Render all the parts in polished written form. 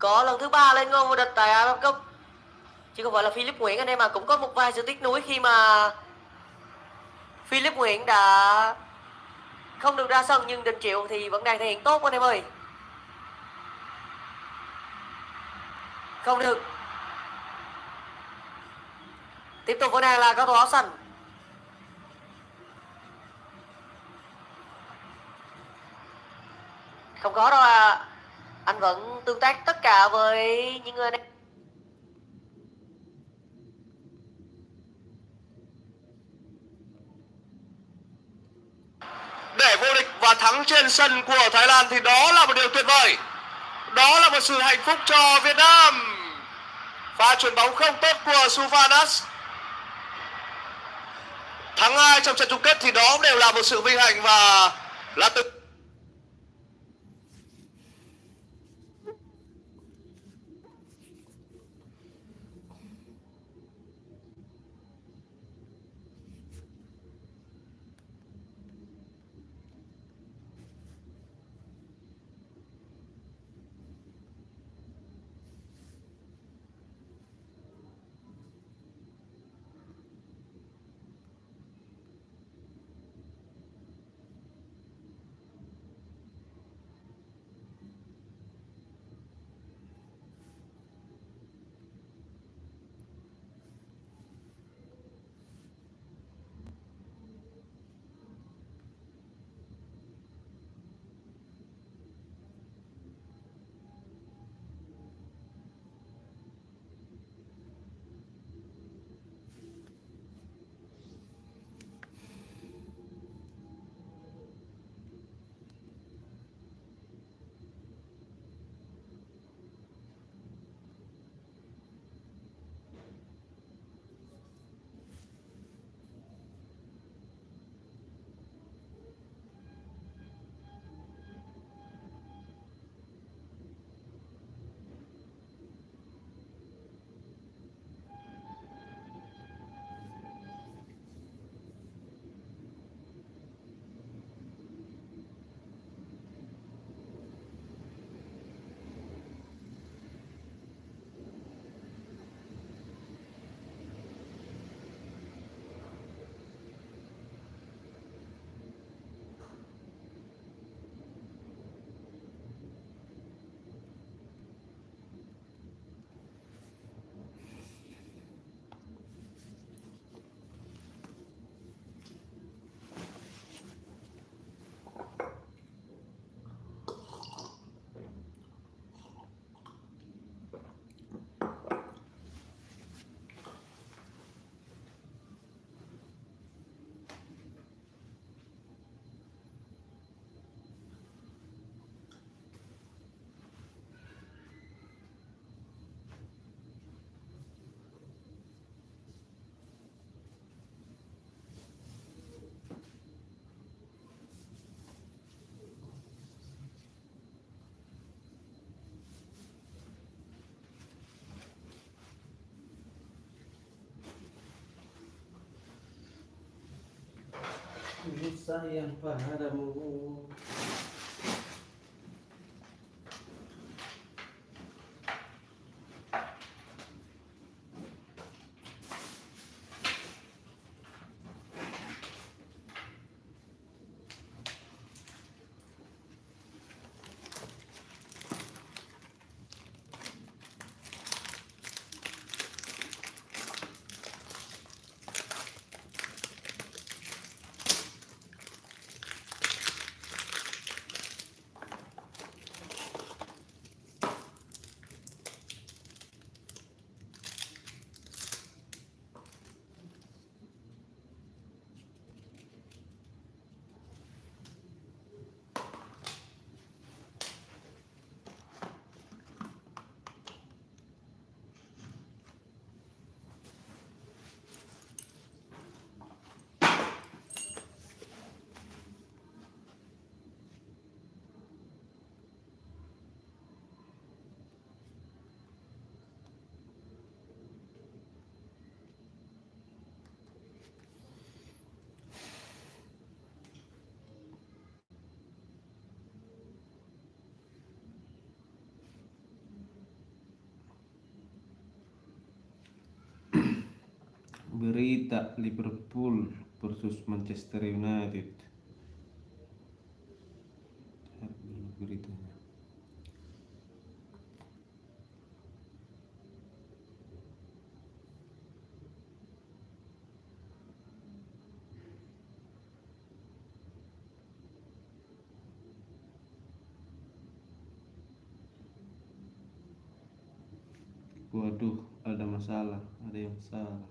có lần thứ 3 lên ngôi vô địch tại AFF Cup. Chứ không phải là Philip Nguyễn anh em, mà cũng có một vài sự tiếc nuối khi mà Philip Nguyễn đã không được ra sân, nhưng Đình Triệu thì vẫn đang thể hiện tốt anh em ơi. Không được. Tiếp tục với nàng là cầu thủ áo xanh. Không có đâu à. Anh vẫn tương tác tất cả với những người này. Để vô địch và thắng trên sân của Thái Lan thì đó là một điều tuyệt vời. Đó là một sự hạnh phúc cho Việt Nam. Pha chuyền bóng không tốt của Sufanas. Thắng 2 trong trận chung kết thì đó đều là một sự vinh hạnh và là từ sayang padamu. Berita Liverpool versus Manchester United. Beritanya. Waduh, ada masalah, ada yang salah.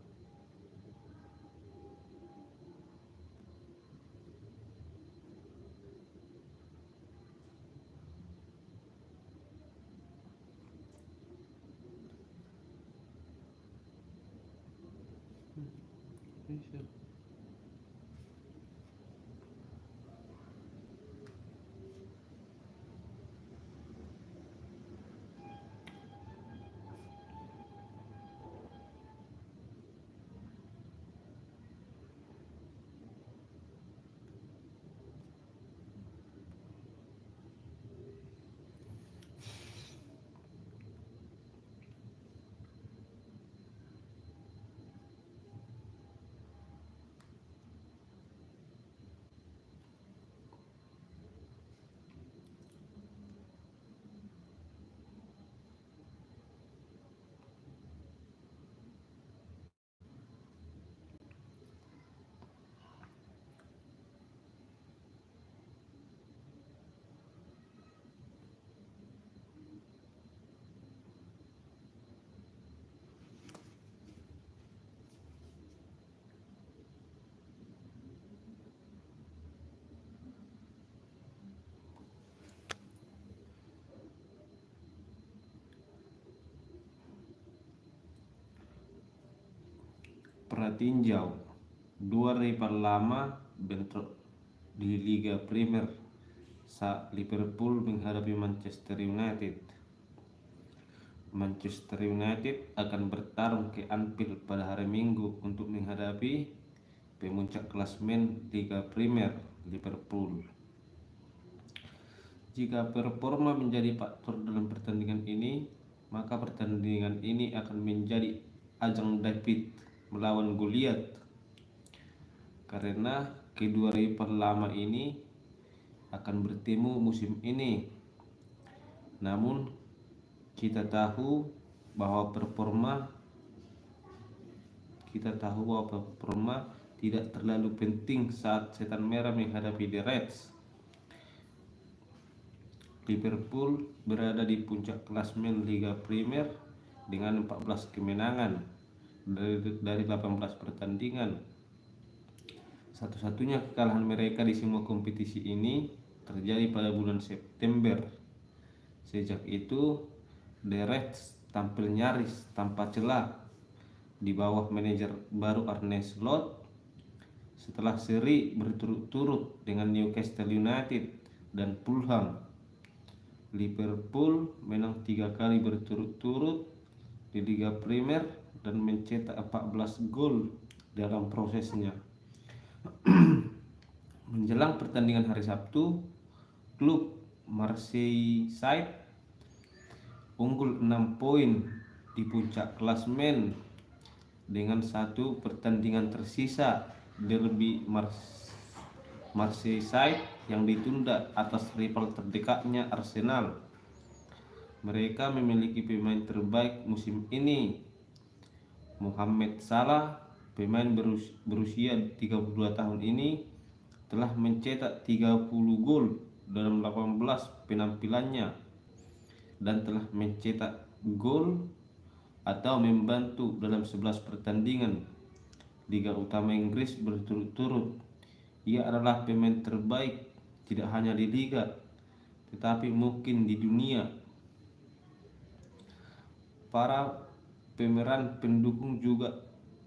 Pratinjau, dua rival lama bentrok di Liga Premier saat Liverpool menghadapi Manchester United. Manchester United akan bertarung ke Anfield pada hari Minggu untuk menghadapi pemuncak klasemen Liga Premier Liverpool. Jika performa menjadi faktor dalam pertandingan ini, maka pertandingan ini akan menjadi ajang David melawan Goliat, karena kedua rival lama ini akan bertemu musim ini. Namun kita tahu bahwa performa tidak terlalu penting saat Setan Merah menghadapi The Reds. Liverpool berada di puncak klasemen Liga Premier dengan 14 kemenangan dari 18 pertandingan. Satu-satunya kekalahan mereka di semua kompetisi ini terjadi pada bulan September. Sejak itu, The Reds tampil nyaris tanpa celah di bawah manajer baru Arne Slot setelah seri berturut-turut dengan Newcastle United dan Fulham. Liverpool menang 3 kali berturut-turut di Liga Premier dan mencetak 14 gol dalam prosesnya. Menjelang pertandingan hari Sabtu, klub Marseille unggul 6 poin di puncak klasemen dengan 1 pertandingan tersisa. Derby Marseille yang ditunda atas rival terdekatnya Arsenal. Mereka memiliki pemain terbaik musim ini, Mohamed Salah. Pemain berusia 32 tahun ini telah mencetak 30 gol dalam 18 penampilannya dan telah mencetak gol atau membantu dalam 11 pertandingan Liga Utama Inggris berturut-turut. Ia adalah pemain terbaik tidak hanya di liga tetapi mungkin di dunia. Para pemeran pendukung juga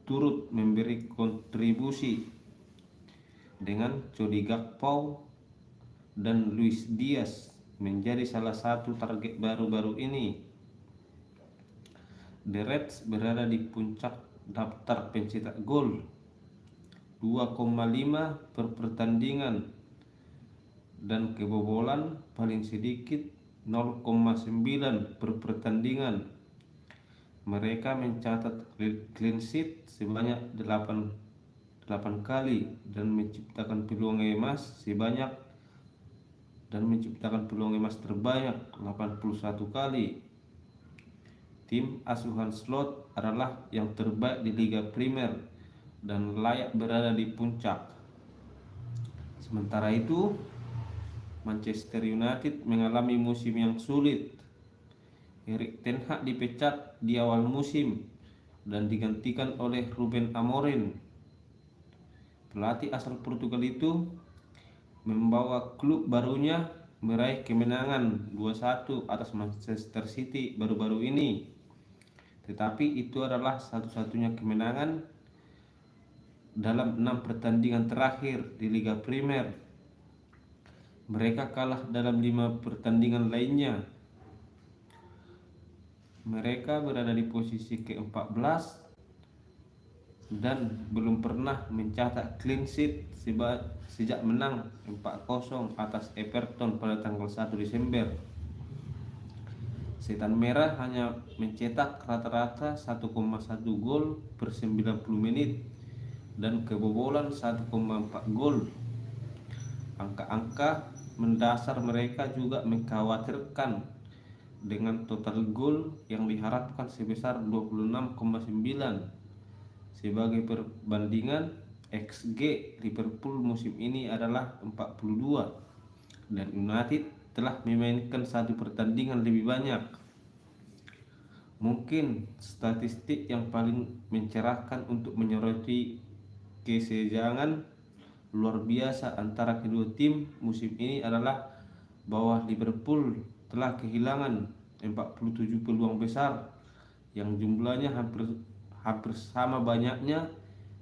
turut memberi kontribusi dengan Cody Gakpo dan Luis Diaz menjadi salah satu target baru-baru ini. The Reds berada di puncak daftar pencetak gol, 2,5 per pertandingan, dan kebobolan paling sedikit 0,9 per pertandingan. Mereka mencatat clean sheet sebanyak 8 kali dan menciptakan peluang emas terbanyak 81 kali. Tim asuhan Slot adalah yang terbaik di Liga Primer dan layak berada di puncak. Sementara itu, Manchester United mengalami musim yang sulit. Erik ten Hag dipecat di awal musim dan digantikan oleh Ruben Amorim. Pelatih asal Portugal itu membawa klub barunya meraih kemenangan 2-1 atas Manchester City baru-baru ini. Tetapi itu adalah satu-satunya kemenangan dalam 6 pertandingan terakhir di Liga Primer. Mereka kalah dalam 5 pertandingan lainnya. Mereka berada di posisi ke-14 dan belum pernah mencatat clean sheet sejak menang 4-0 atas Everton pada tanggal 1 Desember. Setan Merah hanya mencetak rata-rata 1,1 gol per 90 menit dan kebobolan 1,4 gol. Angka-angka mendasar mereka juga mengkhawatirkan dengan total gol yang diharapkan sebesar 26,9. Sebagai perbandingan, XG Liverpool musim ini adalah 42 dan United telah memainkan 1 pertandingan lebih banyak. Mungkin statistik yang paling mencerahkan untuk menyoroti kesenjangan luar biasa antara kedua tim musim ini adalah bahwa Liverpool telah kehilangan 47 peluang besar yang jumlahnya hampir sama banyaknya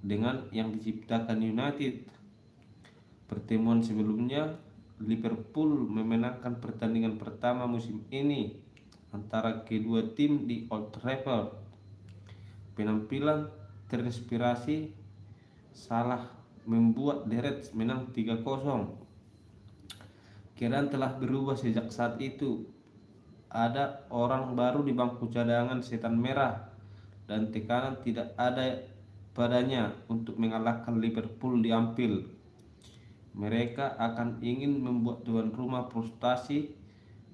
dengan yang diciptakan United. Pertemuan sebelumnya, Liverpool memenangkan pertandingan pertama musim ini antara kedua tim di Old Trafford. Penampilan terinspirasi Salah membuat The Reds menang 3-0. Keadaan telah berubah sejak saat itu. Ada orang baru di bangku cadangan Setan Merah dan tekanan tidak ada padanya untuk mengalahkan Liverpool di Anfield. Mereka akan ingin membuat tuan rumah frustasi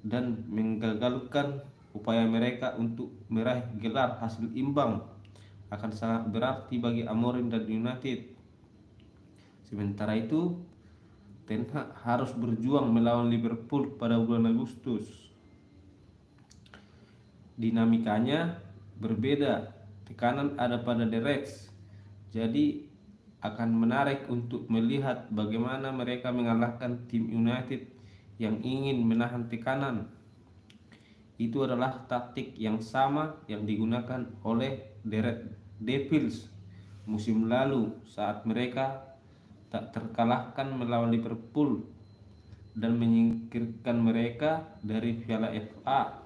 dan menggagalkan upaya mereka untuk meraih gelar. Hasil imbang akan sangat berarti bagi Amorim dan United. Sementara itu, Ten Hag harus berjuang melawan Liverpool pada bulan Agustus. Dinamikanya berbeda, tekanan ada pada The Reds, jadi akan menarik untuk melihat bagaimana mereka mengalahkan tim United yang ingin menahan tekanan. Itu adalah taktik yang sama yang digunakan oleh The Red Devils musim lalu saat mereka tak terkalahkan melawan Liverpool dan menyingkirkan mereka dari Piala FA.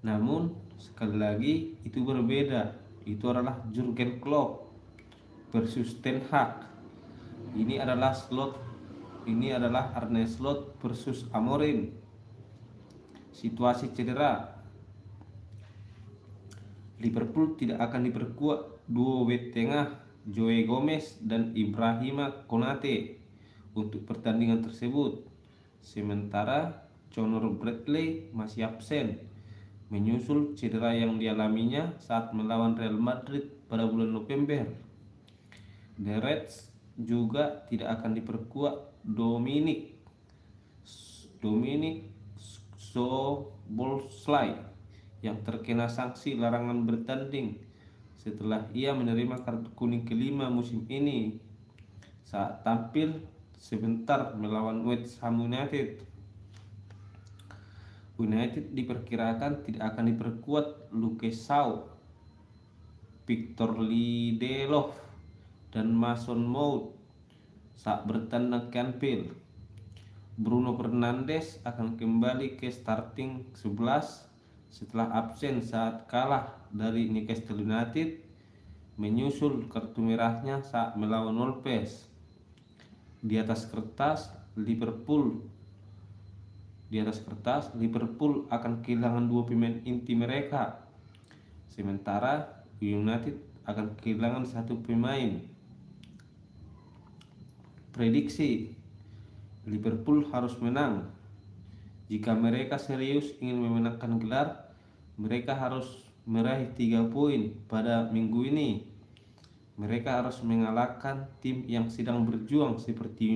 Namun sekali lagi itu berbeda. Itu adalah Jurgen Klopp versus Ten Hag. Ini adalah Arne Slot versus Amorim. Situasi cedera, Liverpool tidak akan diperkuat duo bek tengah Joe Gomez dan Ibrahima Konate untuk pertandingan tersebut. Sementara Conor Bradley masih absen menyusul cedera yang dialaminya saat melawan Real Madrid pada bulan November. The Reds juga tidak akan diperkuat Dominic Szoboszlai yang terkena sanksi larangan bertanding setelah ia menerima kartu kuning kelima musim ini saat tampil sebentar melawan West Ham United. United diperkirakan tidak akan diperkuat Luke Shaw, Victor Lindelof, dan Mason Mount saat bertandang ke Anfield. Bruno Fernandes akan kembali ke starting 11 setelah absen saat kalah dari Newcastle United menyusul kartu merahnya saat melawan Wolves. Di atas kertas Liverpool akan kehilangan 2 pemain inti mereka, Sementara United akan kehilangan satu pemain. Prediksi Liverpool harus menang. Jika mereka serius ingin memenangkan gelar, mereka harus meraih 3 poin pada minggu ini. Mereka harus mengalahkan tim yang sedang berjuang seperti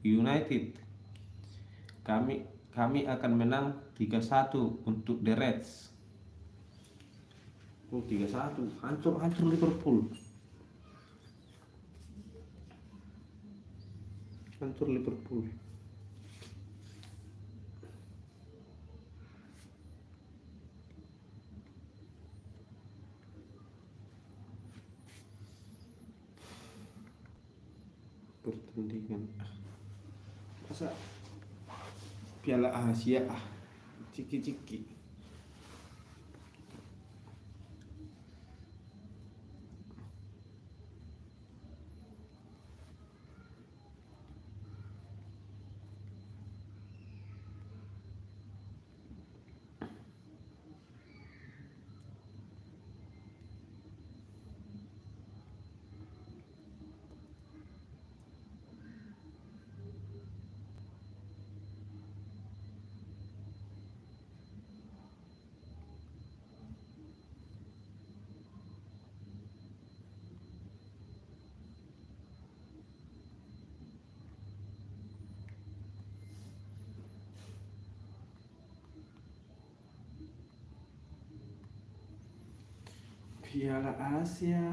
United. Kami akan menang 3-1 untuk The Reds. 3-1, hancur Liverpool. Hancur Liverpool. Pertandingan masa Piala Asia ciki-ciki. Piala Asia.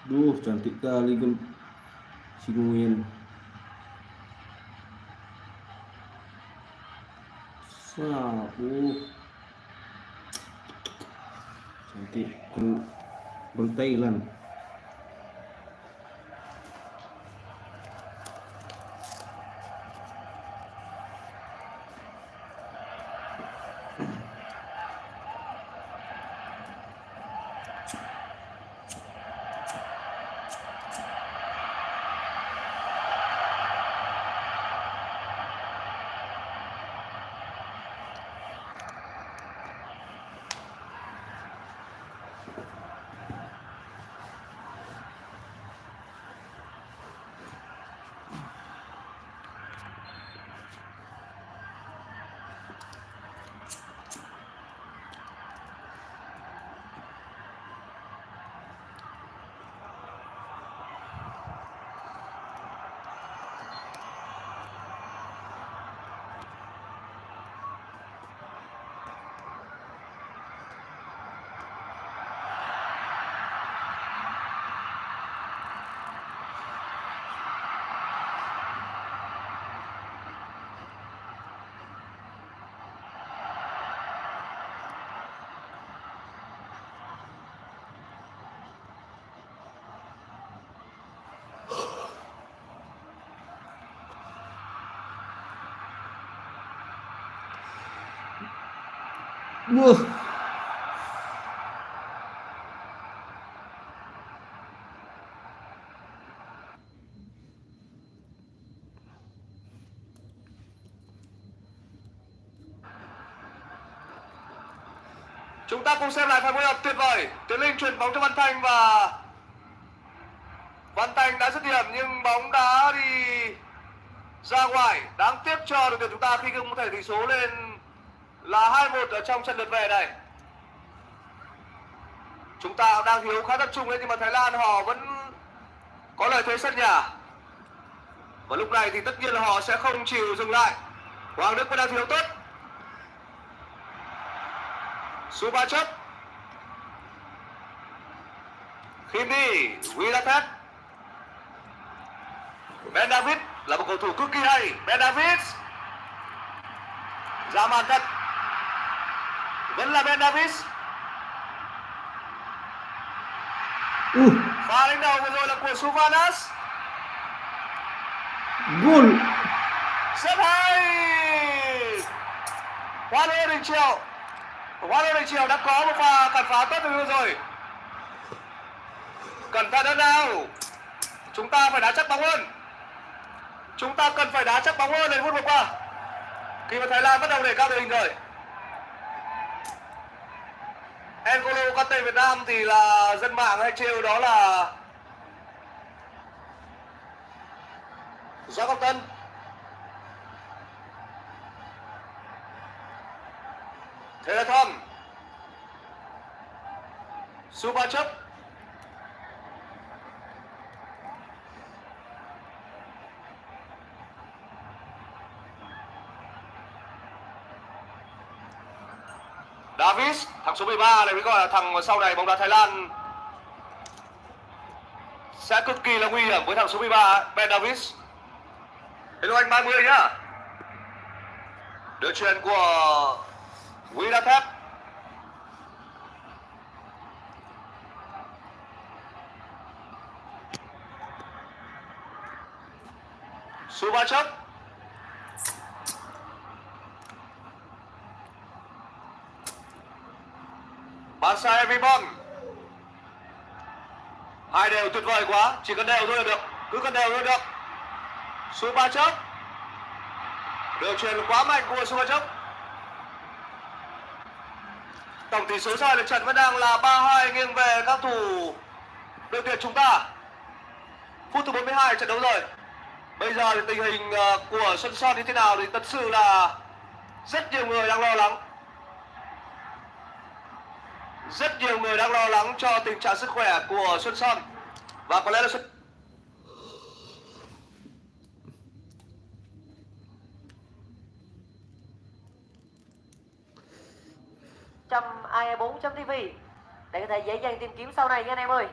Duh, cantik kali gol si Nguyen. Cantik gol Thailand. Wah. Chúng ta cùng xem lại pha phối hợp tuyệt vời. Tiến Linh chuyển bóng cho Văn Thành và Văn Thành đã dứt điểm nhưng bóng đã đi ra ngoài. Đáng tiếc cho đội tuyển chúng ta khi không thể tỷ số lên là 2-1 ở trong trận lượt về này. Chúng ta đang thiếu khá tập trung đấy, nhưng mà Thái Lan họ vẫn có lợi thế sân nhà. Và lúc này thì tất nhiên là họ sẽ không chịu dừng lại. Hoàng Đức vẫn đang thiếu tốt. Subachak, Khindi, Wilatet, Ben David là một cầu thủ cực kỳ hay. Ben David ra màn thật, vẫn là Ben David. Pha đánh đầu vừa rồi là của Suvanas. Gol. Rất hay. Hoan hô Đình Triều. Hoan hô Đình Triều đã có một pha cản phá tốt từ vừa rồi. Cẩn thận hơn nào. Chúng ta phải đá chắc bóng hơn. Chúng ta cần phải đá chắc bóng hơnในphút vừa qua. Khi mà Thái Lan bắt đầu để cao đội hình rồi. N'Golo Kante Việt Nam thì là dân mạng hay trêu đó là Doãn Ngọc Tân. Thế là Thom, Subachak, Davis, thằng số 13 này mới gọi là thằng sau này bóng đá Thái Lan sẽ cực kỳ là nguy hiểm với thằng số 13 Ben Davis. Hello anh 30 nhá. Đường truyền của Wilatet. Subachak. Barca Evibon. Hai đều tuyệt vời quá, chỉ cần đều thôi là được, cứ cần đều thôi được. Subachak. Đường truyền quá mạnh của Subachak. Tổng tỷ số sau lượt trận vẫn đang là 3-2 nghiêng về các thủ đội tuyển chúng ta. Phút thứ 42 trận đấu rồi. Bây giờ thì tình hình của Xuân Son như thế nào thì thật sự là rất nhiều người đang lo lắng. Rất nhiều người đang lo lắng cho tình trạng sức khỏe của Xuân Son. Và có lẽ là .ai4.tv để có thể dễ dàng tìm kiếm sau này nha anh em ơi.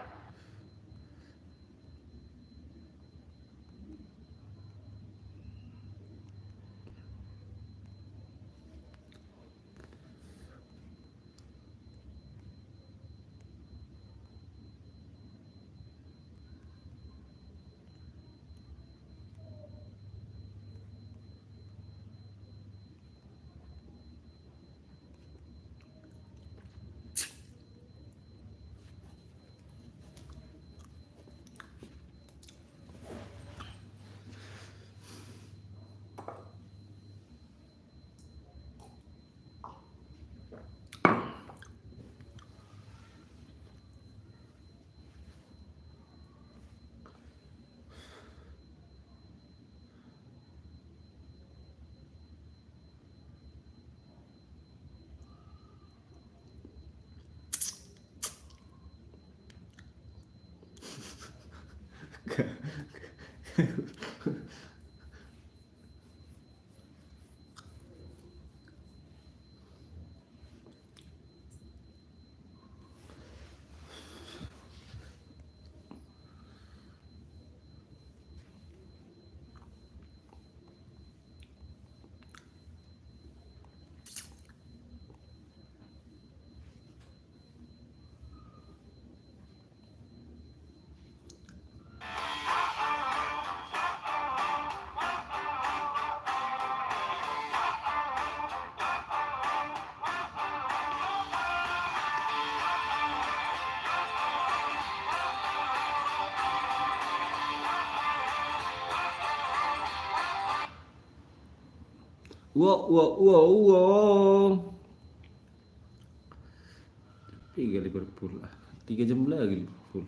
Wow, wow, wow, wow. 3 Liverpool lah. 3 jam lagi Liverpool.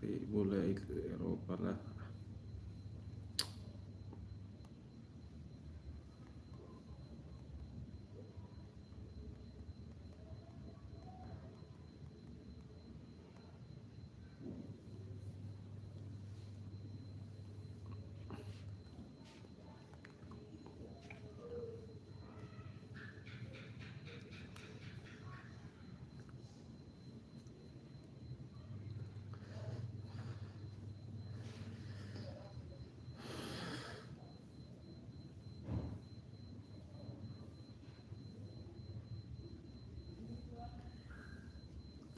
Cari bola Eropa lah.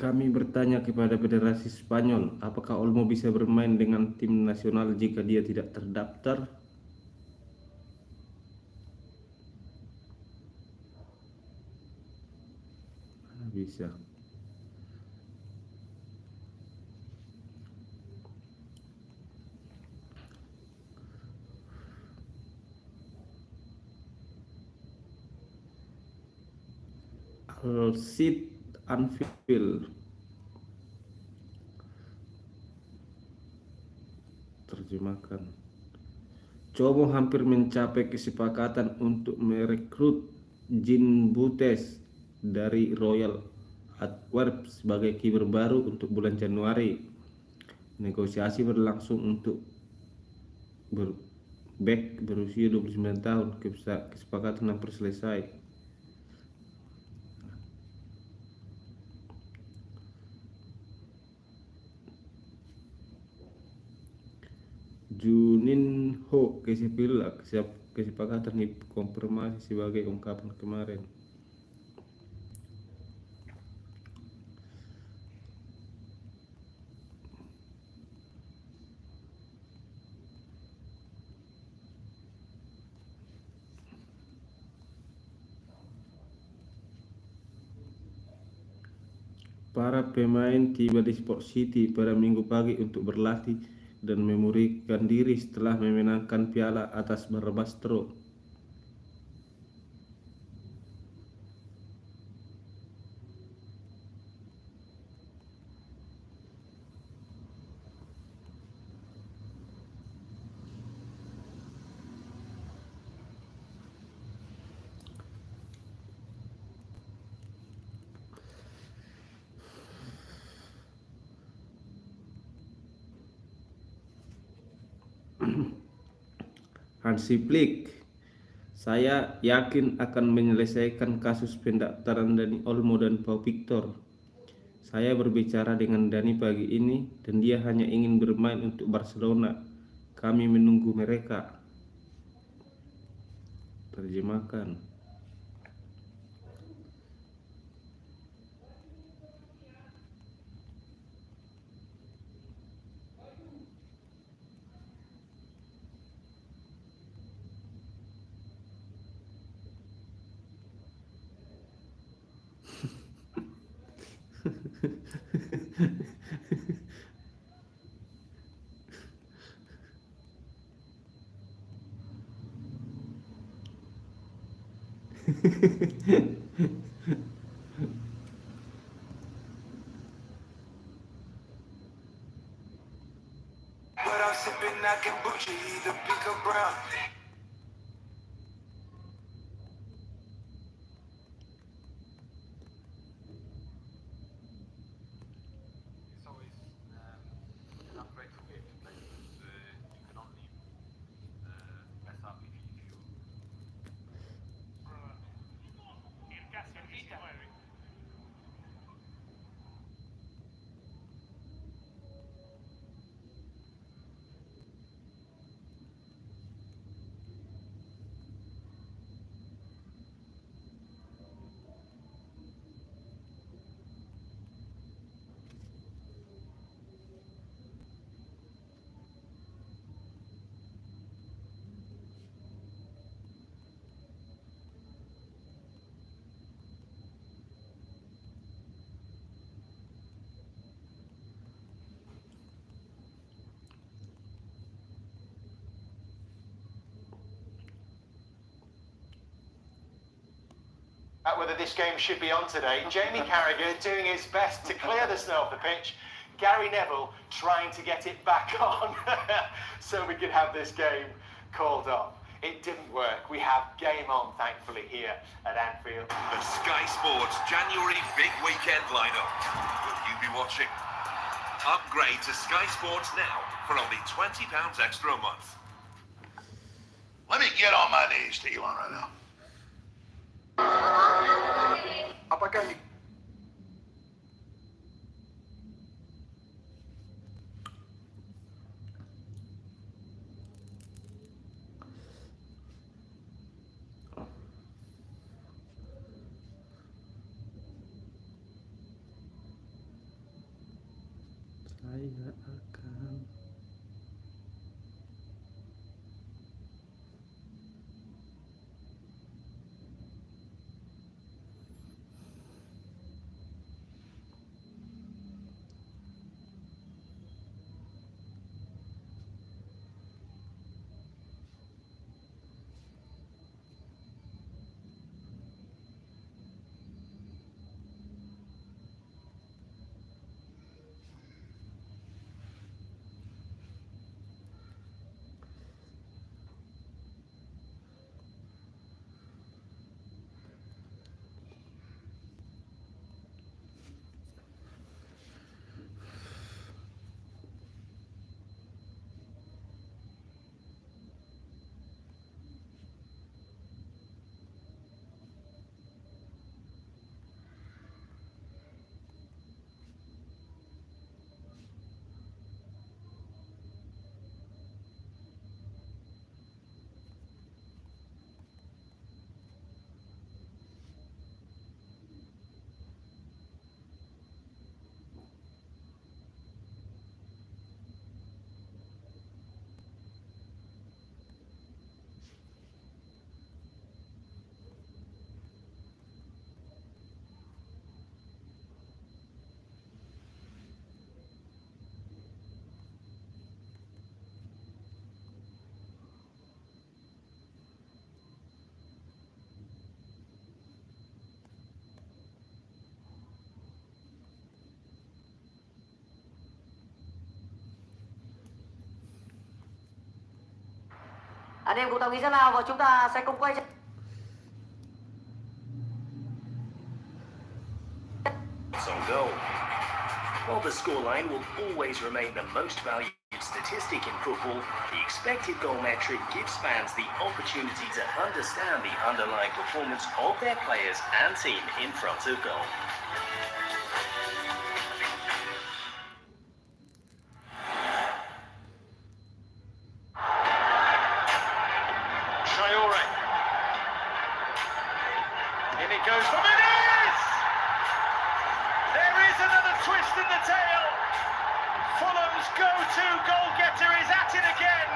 Kami bertanya kepada Federasi Spanyol, apakah Olmo bisa bermain dengan tim nasional jika dia tidak terdaftar? Mana bisa. Al-Sid Anfield terjemahkan. Como hampir mencapai kesepakatan untuk merekrut Jean Butes dari Royal Antwerp sebagai kiper baru untuk bulan Januari. Negosiasi berlangsung untuk back berusia 29 tahun. Kesepakatan hampir selesai. Juninho kesepakatan dikonfirmasi sebagai ungkapan kemarin. Para pemain tiba di Sport City pada Minggu pagi untuk berlatih dan memulihkan diri setelah memenangkan piala atas Barbastro. Hansi Flick, saya yakin akan menyelesaikan kasus pendaftaran Dani Olmo dan Pau Victor. Saya berbicara dengan Dani pagi ini dan dia hanya ingin bermain untuk Barcelona. Kami menunggu mereka. Terjemahkan. But I'm sipping that kombucha, either pink or brown. It's always an ungrateful game to play because you can only mess up if you. Whether this game should be on today. Jamie Carragher doing his best to clear the snow off the pitch. Gary Neville trying to get it back on so we could have this game called off. It didn't work. We have game on, thankfully, here at Anfield. The Sky Sports January big weekend lineup. Will you be watching? Upgrade to Sky Sports now for only £20 extra a month. Let me get on my knees to Elon right now. Apakah Saya akan Anh em cùng tàu nghĩ ra nào và chúng ta sẽ cùng quay trở on goal. While the scoreline will always remain the most valued statistic in football, the expected goal metric gives fans the opportunity to understand the underlying performance of their players and team in front of goal. In it goes for Menez! There is another twist in the tail. Fulham's go-to goal-getter is at it again.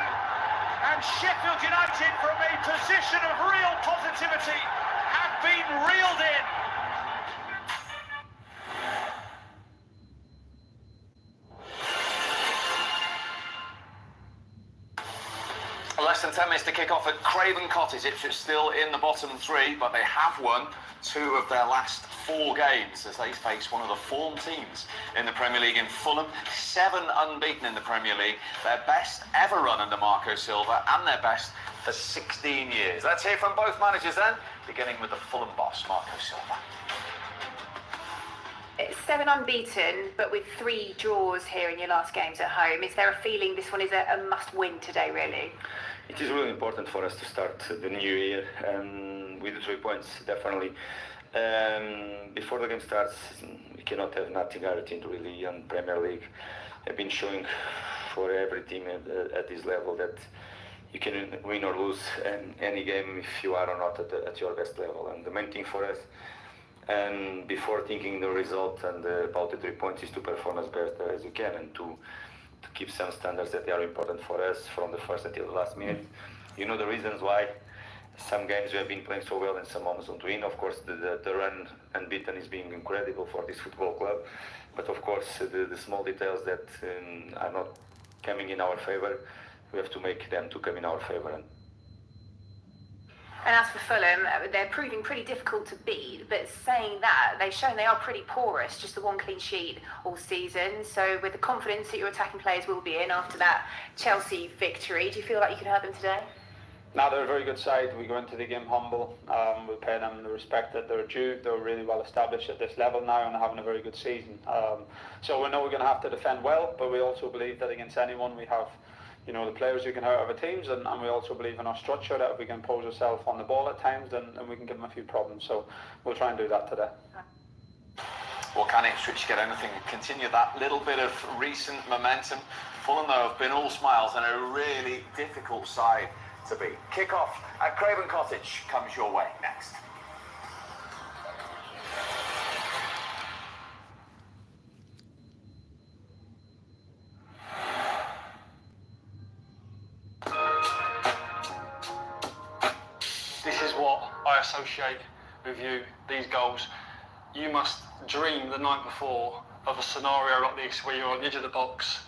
And Sheffield United, from a position of real positivity, have been reeled in. Less than 10 minutes to kick off at Craven Cottage. Ipswich still in the bottom three, but they have won 2 of their last 4 games as they face one of the form teams in the Premier League in Fulham. 7 unbeaten in the Premier League. Their best ever run under Marco Silva and their best for 16 years. Let's hear from both managers then, beginning with the Fulham boss, Marco Silva. It's 7 unbeaten, but with 3 draws here in your last games at home. Is there a feeling this one is a must-win today, really? It is really important for us to start the new year with the 3 points, definitely. Before the game starts, we cannot have nothing guaranteed really on Premier League. I've been showing for every team at this level that you can win or lose any game if you are or not at your best level. And the main thing for us, and before thinking the result and about the 3 points, is to perform as best as you can and to keep some standards that are important for us from the first until the last minute. You know the reasons why. Some games we have been playing so well and some moments don't win. Of course, the run unbeaten is being incredible for this football club. But of course, the small details that are not coming in our favor, we have to make them to come in our favor. And as for Fulham, they're proving pretty difficult to beat, but saying that, they've shown they are pretty porous, just the one clean sheet all season. So with the confidence that your attacking players will be in after that Chelsea victory, do you feel like you can hurt them today? No, they're a very good side. We go into the game humble. We pay them the respect that they're due. They're really well established at this level now and having a very good season. So we know we're going to have to defend well, but we also believe that against anyone we have, you know, the players who can hurt other teams, and we also believe in our structure that if we can pose ourselves on the ball at times, then we can give them a few problems. So we'll try and do that today. Well, can Ipswich get anything and continue that little bit of recent momentum? Fulham, though, have been all smiles and a really difficult side to beat. Kick-off at Craven Cottage comes your way next. This is what I associate with you, these goals. You must dream the night before of a scenario like this where you're on the edge of the box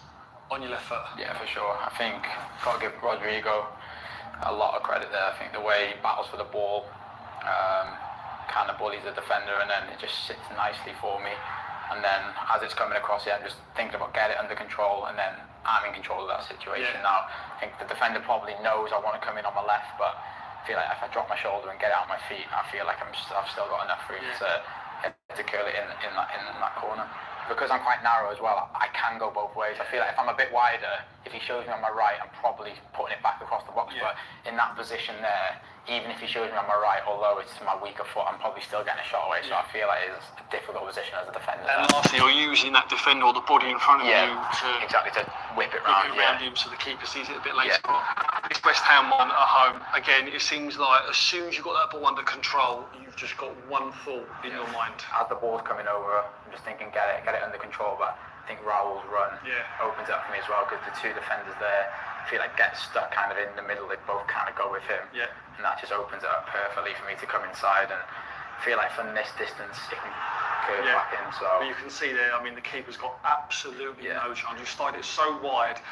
on your left foot. Yeah, for sure. I think got to give Rodrigo a lot of credit there. I think the way he battles for the ball, kind of bullies the defender, and then it just sits nicely for me. And then as it's coming across here, I'm just thinking about get it under control, and then I'm in control of that situation now. I think the defender probably knows I want to come in on my left, but I feel like if I drop my shoulder and get out my feet, I feel like I've still got enough room to curl it in that corner. Because I'm quite narrow as well, I can go both ways. I feel like if I'm a bit wider, if he shows me on my right, I'm probably putting it back across the box. But in that position there, even if he shows me on my right, although it's my weaker foot, I'm probably still getting a shot away. So I feel like it's a difficult position as a defender. And lastly, you're using that defender or the body in front of you to whip it round. Him so the keeper sees it a bit later. This West Ham one at home, again, it seems like as soon as you've got that ball under control, you've just got one thought in your mind. As the ball's coming over, I'm just thinking get it under control. But I think Raul's run opens it up for me as well, because the two defenders there, I feel like get stuck kind of in the middle. They both kind of go with him, and that just opens it up perfectly for me to come inside. And I feel like from this distance, it can curve back in. So but you can see there, I mean, the keeper's got absolutely no chance. You started it so wide,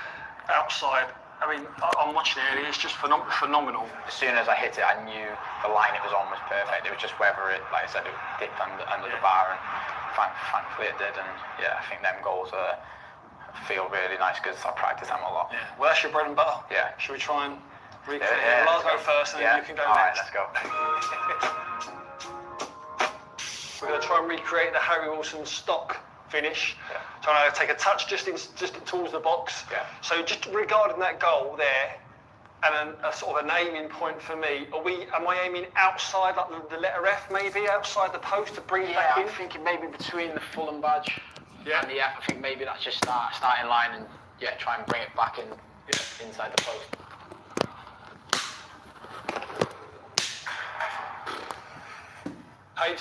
outside. I mean, I'm watching it, it's just phenomenal. As soon as I hit it, I knew the line it was on was perfect. It was just whether it, like I said, it dipped under the bar, and thankfully it did. And I think them goals feel really nice because I practice them a lot. Well, that's your bread and butter. Should we try and recreate it? Well, I'll go first and then you can go next. Let's go. We're going to try and recreate the Harry Wilson stock finish. Trying to take a touch just towards the box. So just regarding that goal there, and a sort of an aiming point for me, am I aiming outside, like the letter F maybe, outside the post to bring it back in? I'm thinking maybe between the Fulham badge and the F. I think maybe that's just starting line, and try and bring it back in inside the post. Hayes,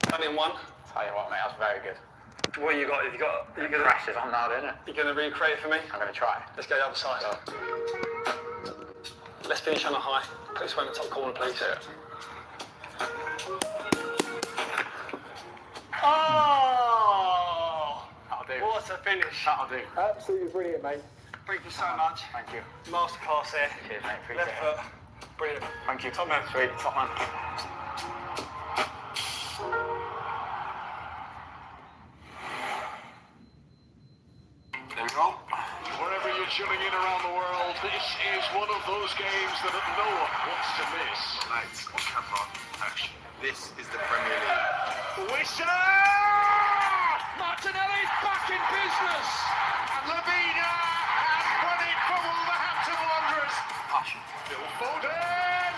done in one. Tell you what, mate, that's very good. What you got? You're gonna pressures on now, isn't it? You're gonna recreate it for me? I'm gonna try. Let's go the other side. Let's finish on a high. Put this one in the top corner, please. Oh! That'll do. What a finish. That'll do. Absolutely brilliant, mate. Thank you so much. Thank you. Masterclass there. Cheers, mate. Appreciate Left it. foot. Brilliant. Thank you. Top man. Sweet. Top man. There we go. Wherever you're tuning in around the world, this is one of those games that no one wants to miss. Lights on camera, action. This is the Premier League. Whistler! Martinelli's back in business! And Lavina has won it for Wolverhampton Wanderers. Passion. Phil Foden!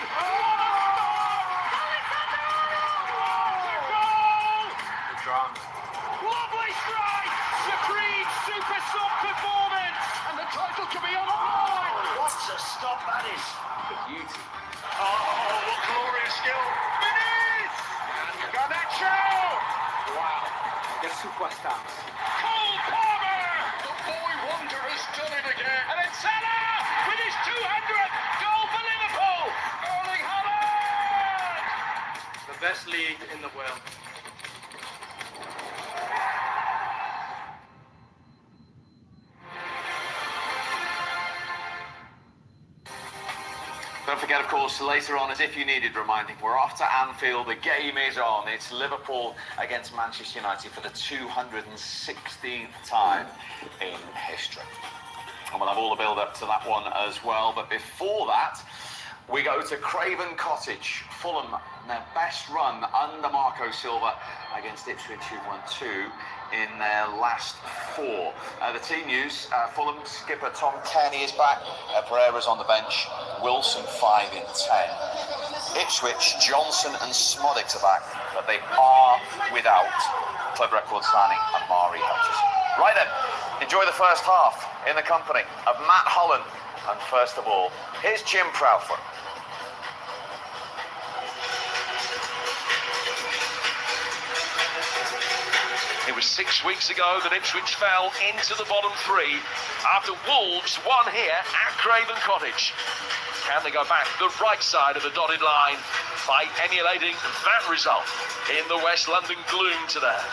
The drama. Lovely strike! Supreme super sub performance! And the title could be on the line! What a stop that is! The beauty. Oh, what glorious skill! Muniz! And Garnacho! Wow. The superstars. Cole Palmer! The boy wonder has done it again! And then Salah with his 200th goal for Liverpool! Erling Haaland! The best league in the world. Don't forget, of course, later on, as if you needed reminding, we're off to Anfield. The game is on. It's Liverpool against Manchester United for the 216th time in history. And we'll have all the build-up to that one as well. But before that, we go to Craven Cottage. Fulham, their best run under Marco Silva against Ipswich, who won 2 in their last 4. The team news, Fulham skipper Tom Kenny is back. Pereira's on the bench. Wilson 5 in 10. Ipswich, Johnson and Smodic are back, but they are without club record signing Amari Hutchison. Right then, enjoy the first half in the company of Matt Holland. And first of all, here's Jim Proudfoot. It was 6 weeks ago that Ipswich fell into the bottom 3 after Wolves won here at Craven Cottage. Can they go back the right side of the dotted line by emulating that result in the West London gloom today?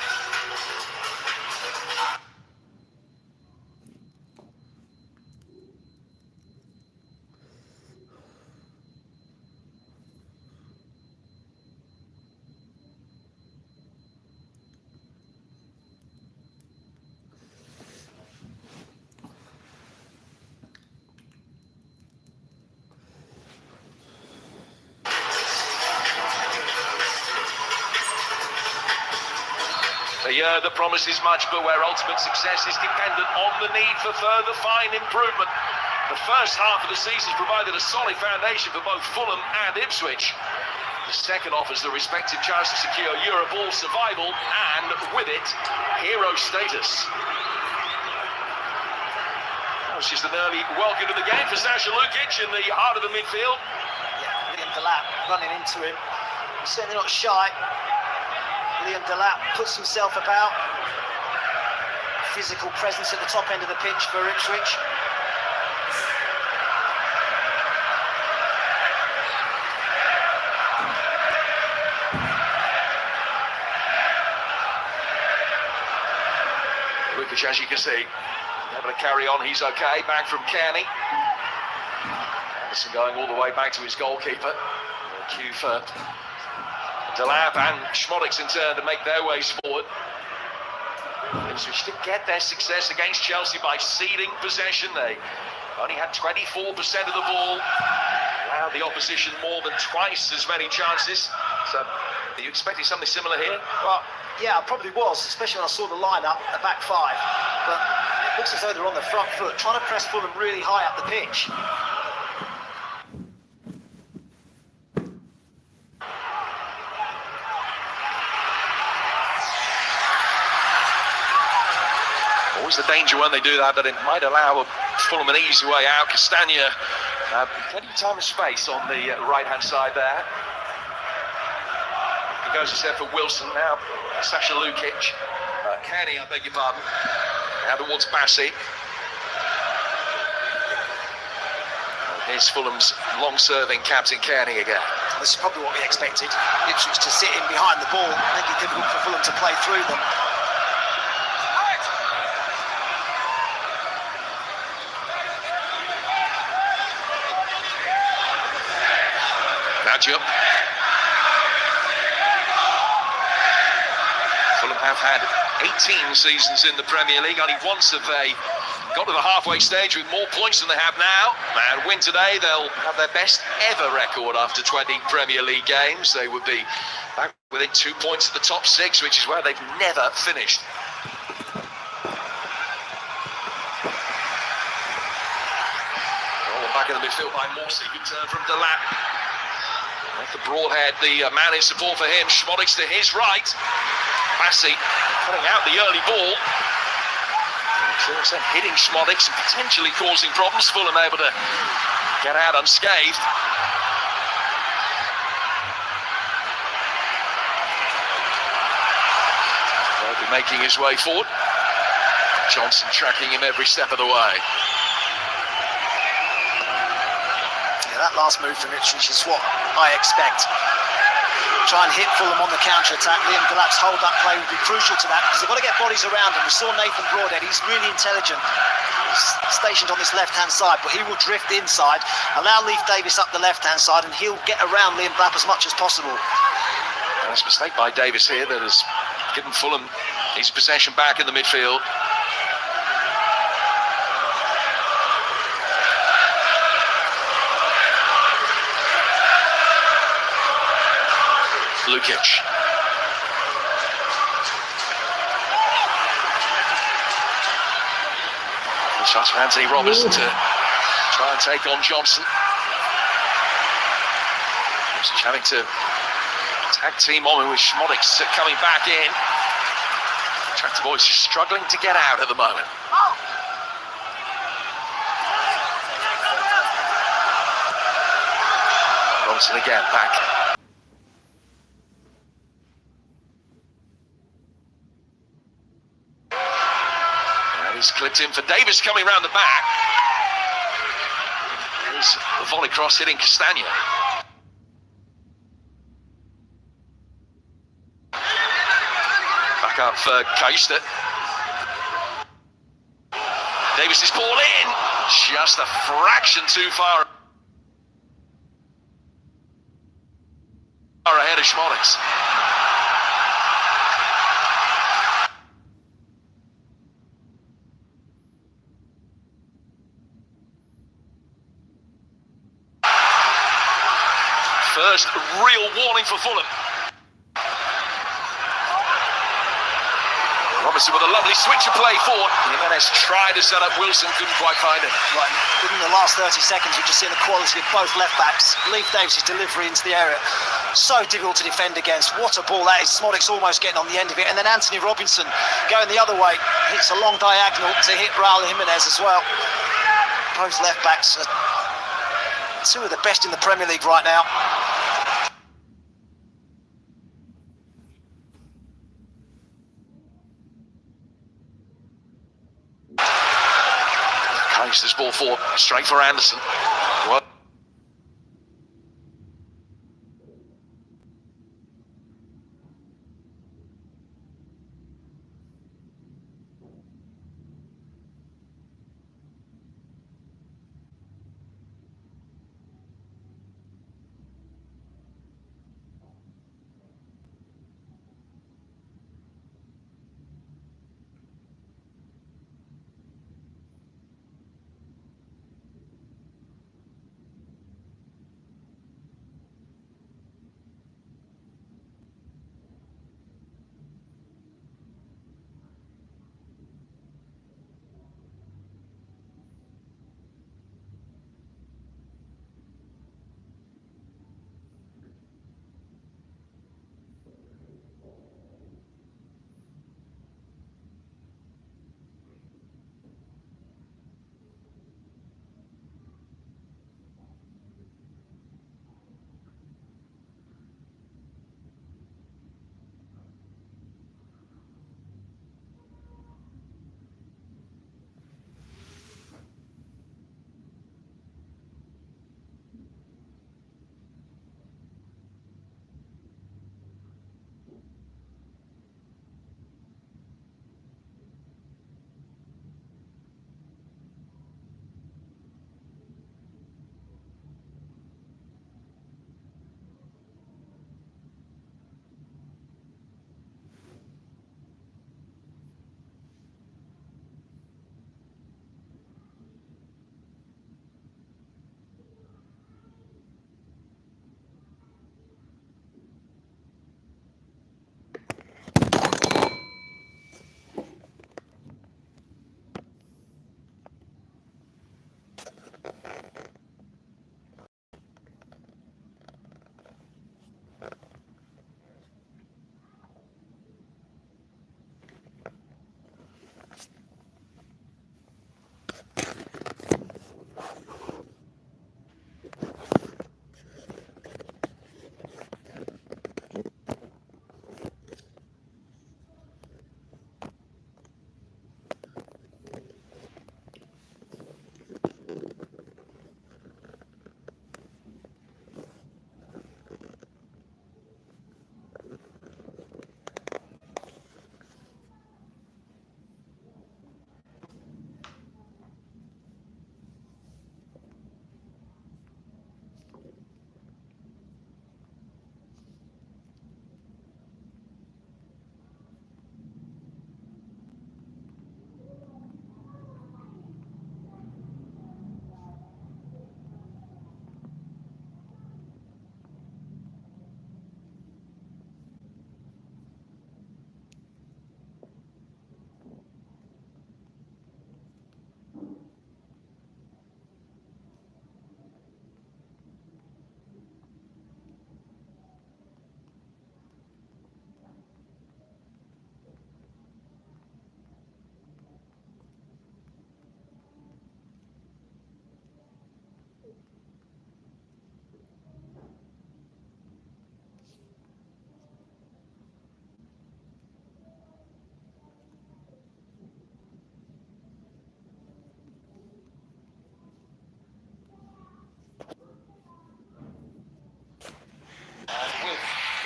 A year that promises much, but where ultimate success is dependent on the need for further fine improvement. The first half of the season has provided a solid foundation for both Fulham and Ipswich. The second offers the respective chance to secure Europe survival and, with it, hero status. That was just an early welcome to the game for Sasha Lukic in the heart of the midfield. Yeah, Liam Delap running into him. He's certainly not shy. Liam Delap puts himself about. Physical presence at the top end of the pitch for Ipswich. Lukic, as you can see, able to carry on, he's okay. Back from Kearney. Anderson going all the way back to his goalkeeper. Cue for Delap and Schmodic in turn to make their ways forward. Ipswich did get their success against Chelsea by ceding possession. They only had 24% of the ball, allowed the opposition more than twice as many chances. So, are you expecting something similar here? Well, yeah, I probably was, especially when I saw the line-up, the back 5. But it looks as though they're on the front foot, trying to press Fulham really high up the pitch. Always the danger when they do that it might allow Fulham an easy way out. Castagna, plenty of time and space on the right-hand side there. He goes instead for Wilson now. Sasha Lukic. Kearney, I beg your pardon. Now towards Bassi. Here's Fulham's long-serving captain Kearney again. This is probably what we expected. Ipswich to sit in behind the ball, make it difficult for Fulham to play through them. Fulham have had 18 seasons in the Premier League. Only once have they got to the halfway stage with more points than they have now. And win today, they'll have their best ever record after 20 Premier League games. They would be back within 2 points of the top 6, which is where they've never finished. Oh, back in the midfield by Morsey. Good turn from Delap. At the broadhead, the man in support for him, Schmodic to his right. Bassi cutting out the early ball. So hitting Schmodic and potentially causing problems. Fulham able to get out unscathed. They'll be making his way forward. Johnson tracking him every step of the way. That last move from Ipswich is what I expect. Try and hit Fulham on the counter-attack. Liam Delap's hold-up play will be crucial to that because they've got to get bodies around him. We saw Nathan Broadhead, he's really intelligent. stationed on this left-hand side, but he will drift inside, allow Leif Davis up the left-hand side, and he'll get around Liam Blapp as much as possible. That's a mistake by Davis here that has given Fulham his possession back in the midfield. Lukic. Shots for Anthony Robinson to try and take on Johnson. Just having to tag team on with Schmodix coming back in. Tractor Boys just struggling to get out at the moment. Robinson again back. He's clipped in for Davis coming round the back. There's the volley cross hitting Castagna. Back up for Kaister. Davis's ball in. Just a fraction too far ahead of Schmodix. First real warning for Fulham. Robinson with a lovely switch of play forward. Jimenez tried to set up Wilson, couldn't quite find it. Right, within the last 30 seconds, you've just seen the quality of both left backs. Leif Davis' delivery into the area, so difficult to defend against. What a ball that is. Smodix almost getting on the end of it, and then Anthony Robinson going the other way. Hits a long diagonal to hit Raul Jimenez as well. Both left backs are two of the best in the Premier League right now. This ball forward, straight for Anderson. Well,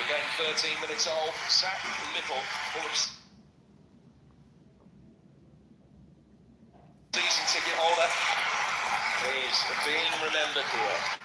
again 13 minutes old. Zach Little, season ticket holder, is being remembered here.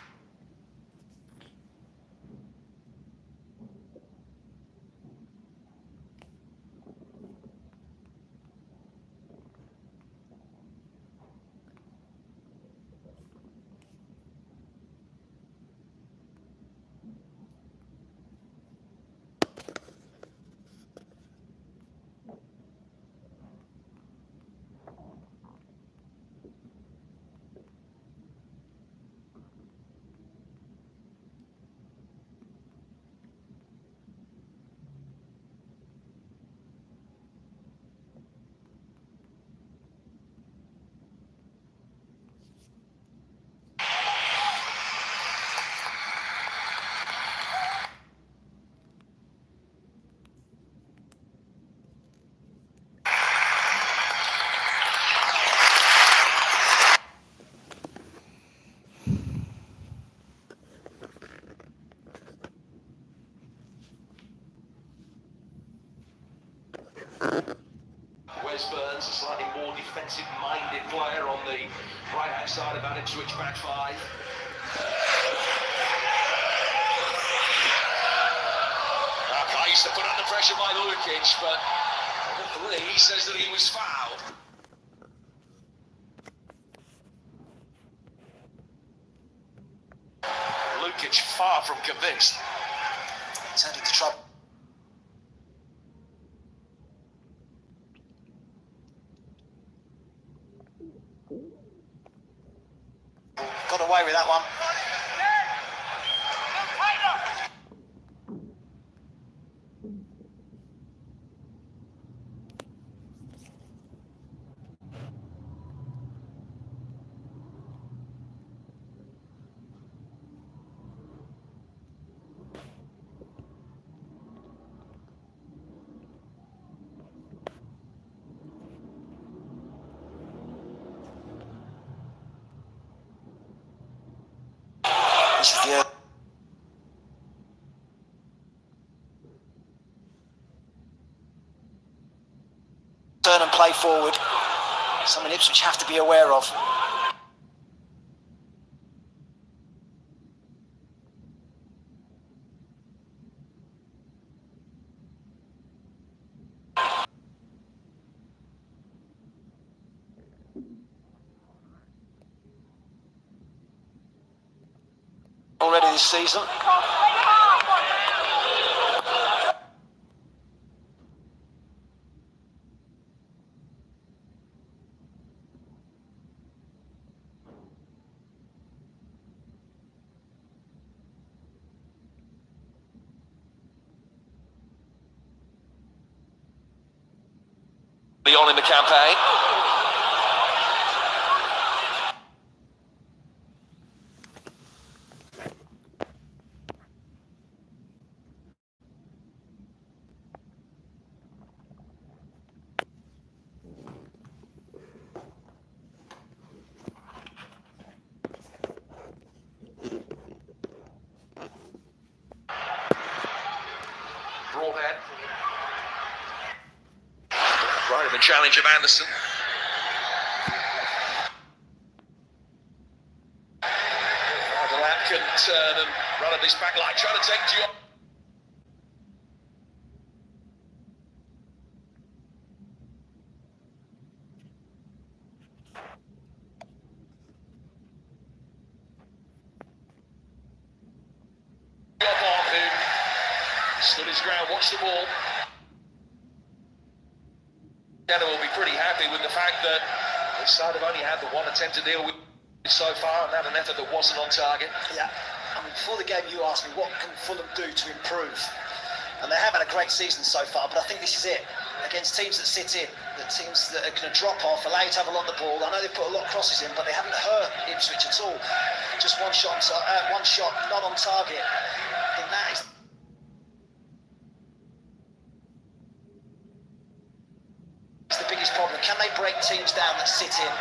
Wes Burns, a slightly more defensive-minded player on the right-hand side of that Ipswich back five. Okay, he's put under pressure by Lukic, but the referee says that he was fouled. Lukic far from convinced. Turned into trouble. Got away with that one. This is the turn and play forward. Something Ipswich have to be aware of. Already this season. On in the campaign. Broadhead. Right in the challenge of Anderson. Delap can turn and run at this back line, trying to take Diop. Who stood his ground, watched the ball. Denner will be pretty happy with the fact that this side have only had the one attempt to deal with so far, and had an effort that wasn't on target. Yeah, I mean, before the game you asked me what can Fulham do to improve, and they have had a great season so far, but I think this is it. Against teams that sit in, the teams that are going to drop off, allow you to have a lot of the ball. I know they've put a lot of crosses in, but they haven't hurt Ipswich at all. Just one shot not on target. I think that is the biggest problem. Can they break teams down that sit in?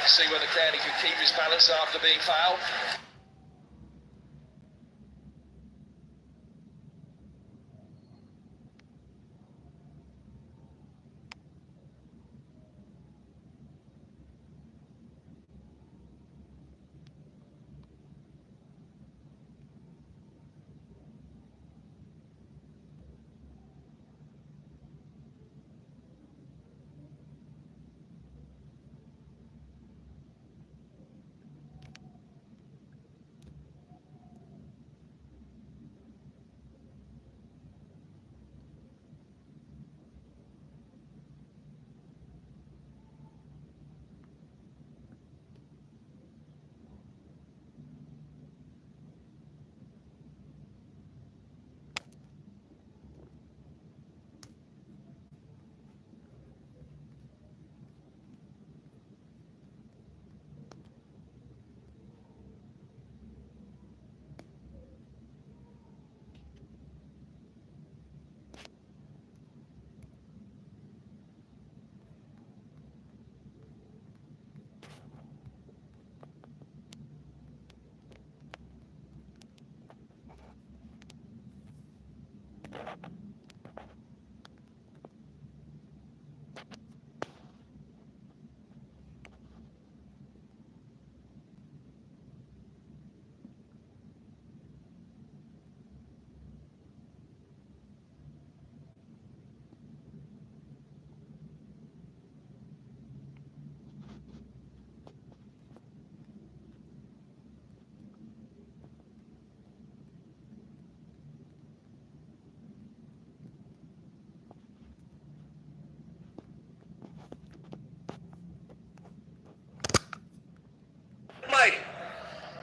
See whether Kearney can keep his balance after being fouled.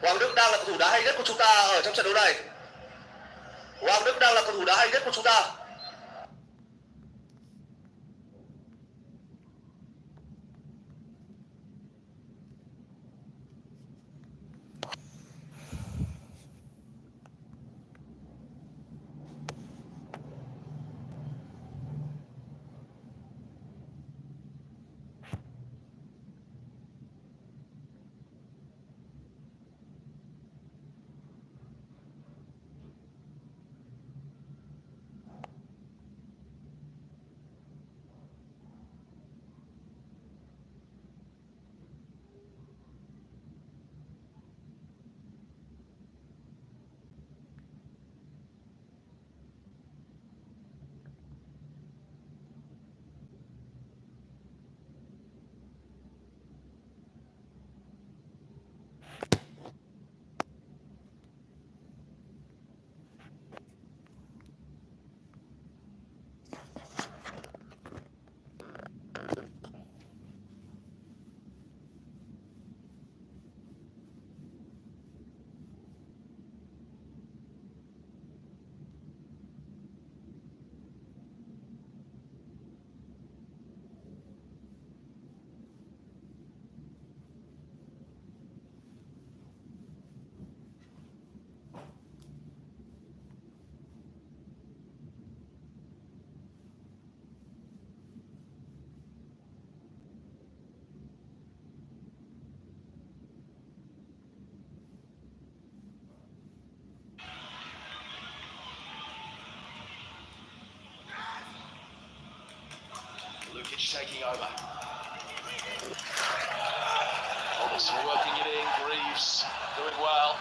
Hoàng Đức đang là cầu thủ đá hay nhất của chúng ta ở trong trận đấu này. Hoàng Đức đang là cầu thủ đá hay nhất của chúng ta. Taking over. Robertson working it in. Greaves doing well.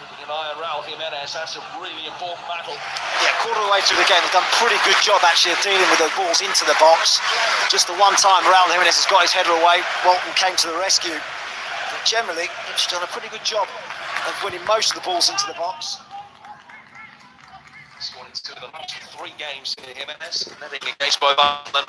Keeping an eye on Raul Jimenez. That's a really important battle. Yeah, quarter of the way through the game, they've done pretty good job actually of dealing with the balls into the box. Just the one time Raul Jimenez has got his header away, Walton came to the rescue. But generally, he's done a pretty good job of winning most of the balls into the box. Scored in 2 of the last 3 games here, Jimenez. Netting against both Ireland.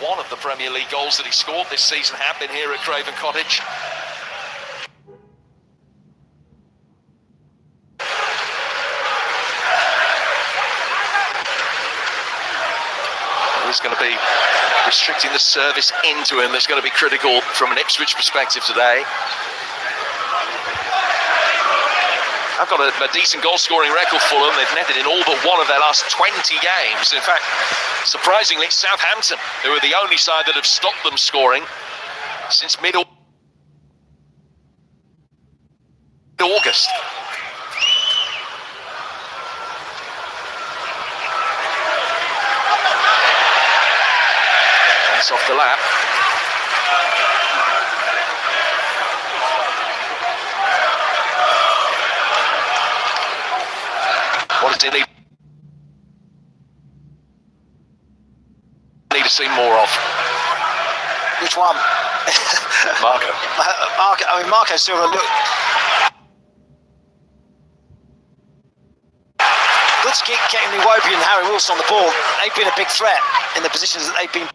One of the Premier League goals that he scored this season have been here at Craven Cottage. He's going to be restricting the service into him. That's going to be critical from an Ipswich perspective today. I've got a decent goal-scoring record for them. They've netted in all but one of their last 20 games. In fact, surprisingly, it's Southampton, who are the only side that have stopped them scoring since mid-August. That's off the lap. What does he need to see more of? Which one? Marco. Marco still a look. Good to keep getting Iwobi and Harry Wilson on the ball. They've been a big threat in the positions that they've been.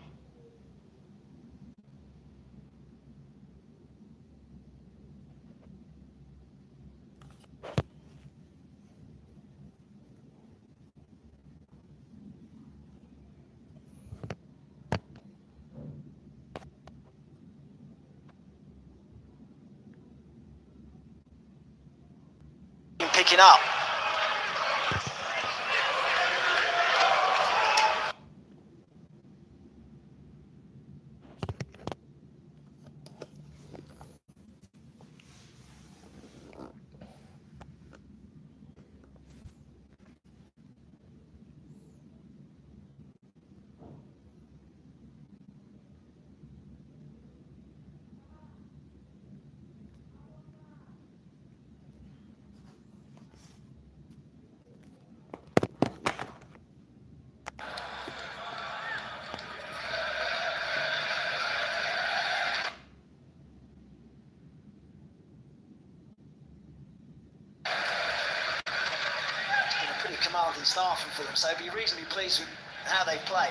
Picking up. Commanding staffing for them, so be reasonably pleased with how they've played.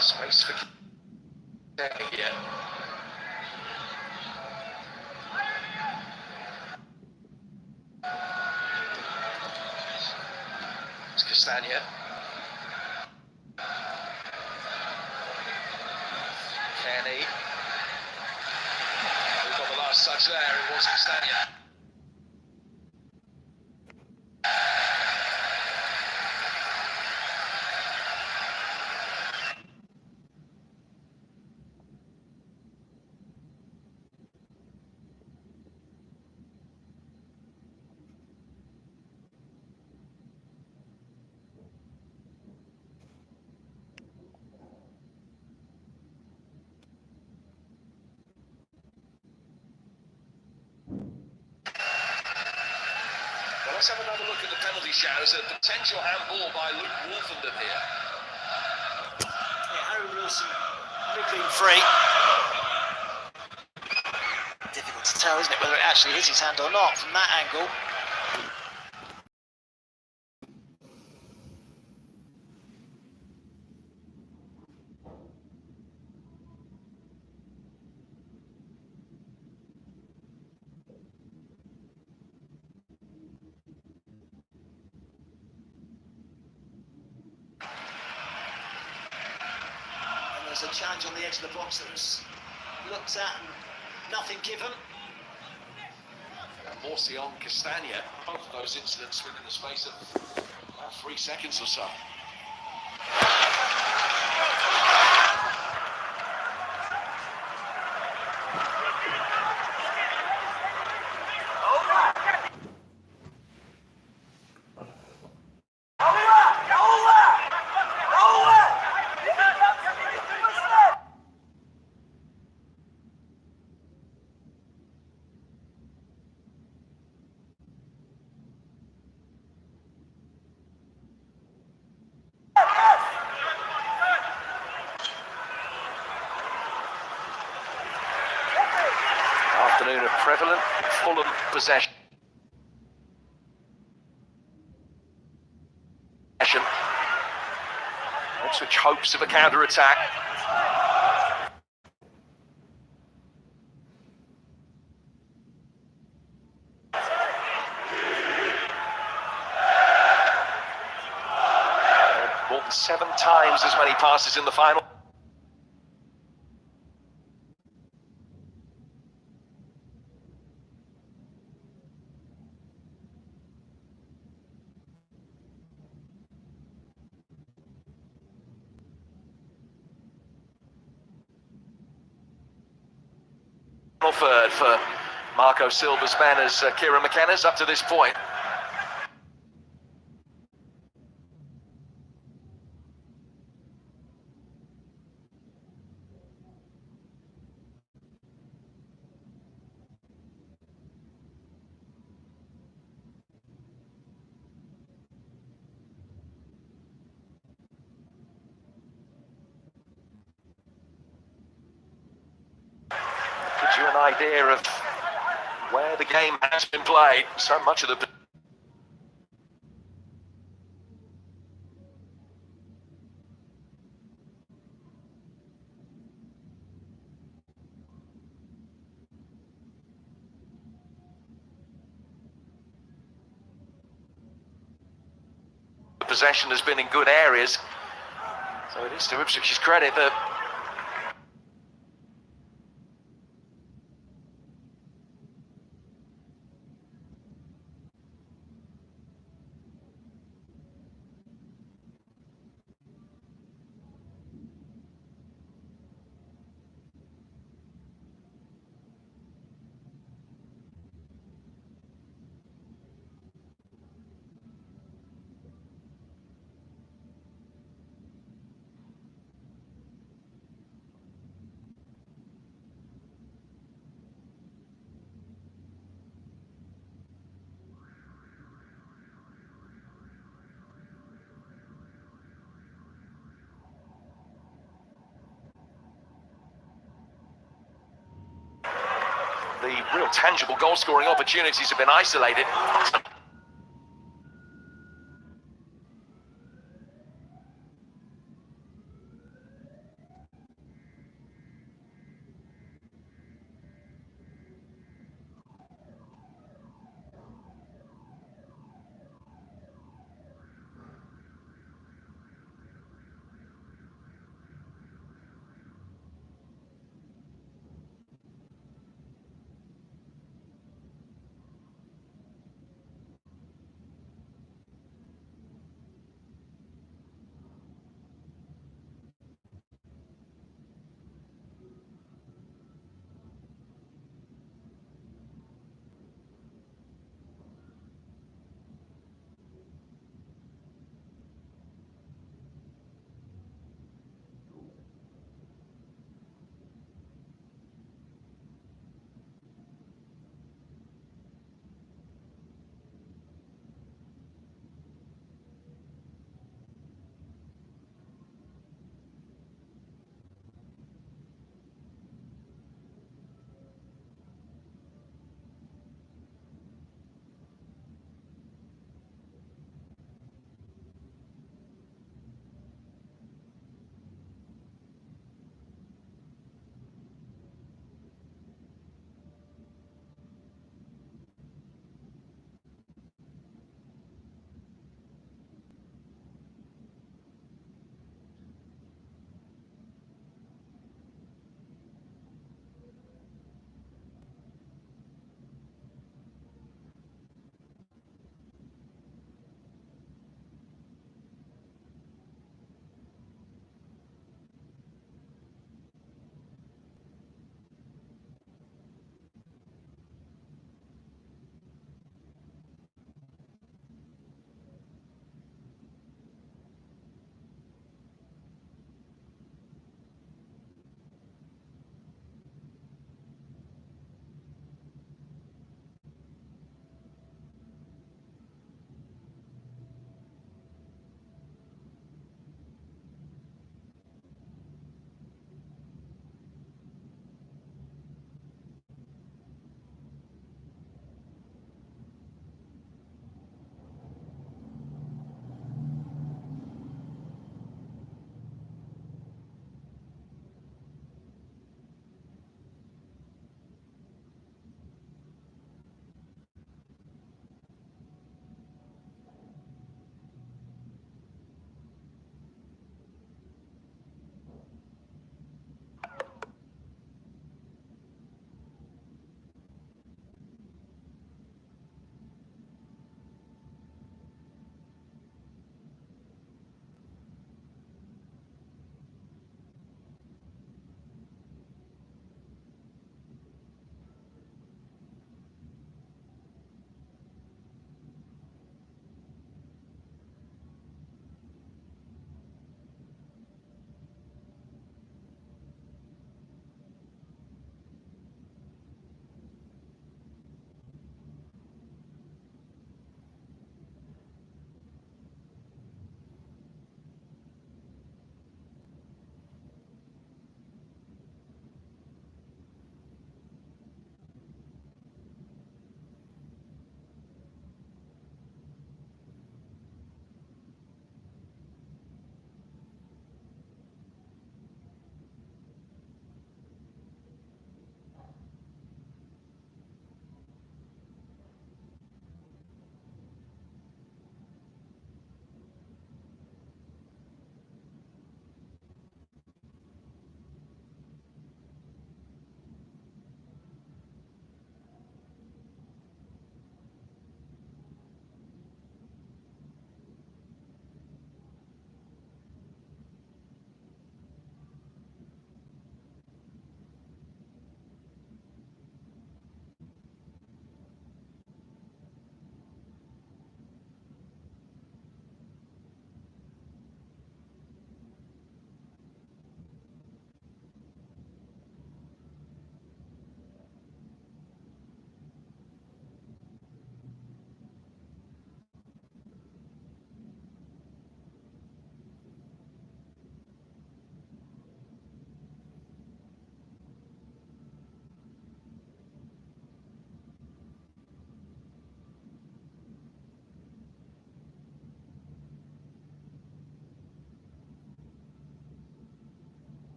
Space for here. Castagna. Kenny. Who got the last touch there? It was Castagna. Let's have another look at the penalty shouts. A potential handball by Luke Wolfenden here. Yeah, Harry Wilson wriggling free. Difficult to tell, isn't it, whether it actually hit his hand or not from that angle. There's a challenge on the edge of the box that was looked at and nothing given. Morcion, Castagna, both of those incidents within the space of about 3 seconds or so. Afternoon of prevalent Fulham possession. Ipswich hopes of a counter-attack. lose as many passes in the final third for Marco Silva's men as Kieran McKenna's up to this point. Gives you an idea of where the game has been played. So much of the possession has been in good areas. So it is to Ipswich's credit that the real tangible goal-scoring opportunities have been isolated.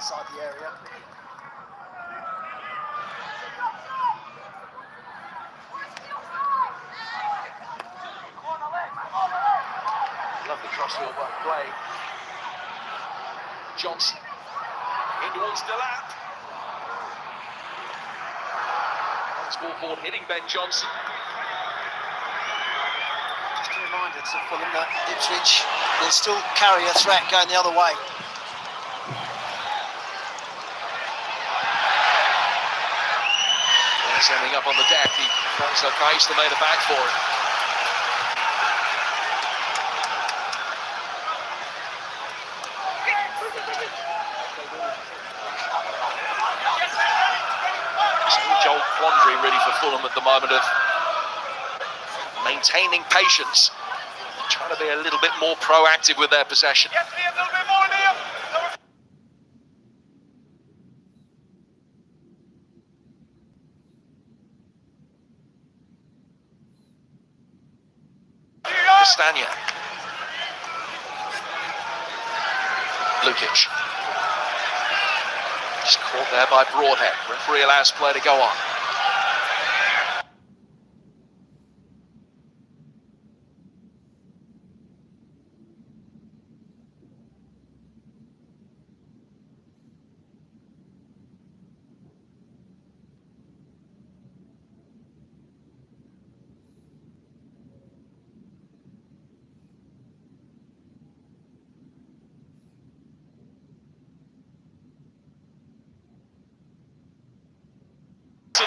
inside the area. Lovely crossfield play. Johnson in towards Delap. It's ball forward hitting Ben Johnson. Just a reminder to Fulham that Ipswich will still carry a threat going the other way. He's ending up on the deck. He thanks okay, still made a back for it. Age-old quandary really for Fulham at the moment of maintaining patience, trying to be a little bit more proactive with their possession. Yes, Liam, a little bit more, Liam. Castagna. Lukic. Just caught there by Broadhead. Referee allows play to go on.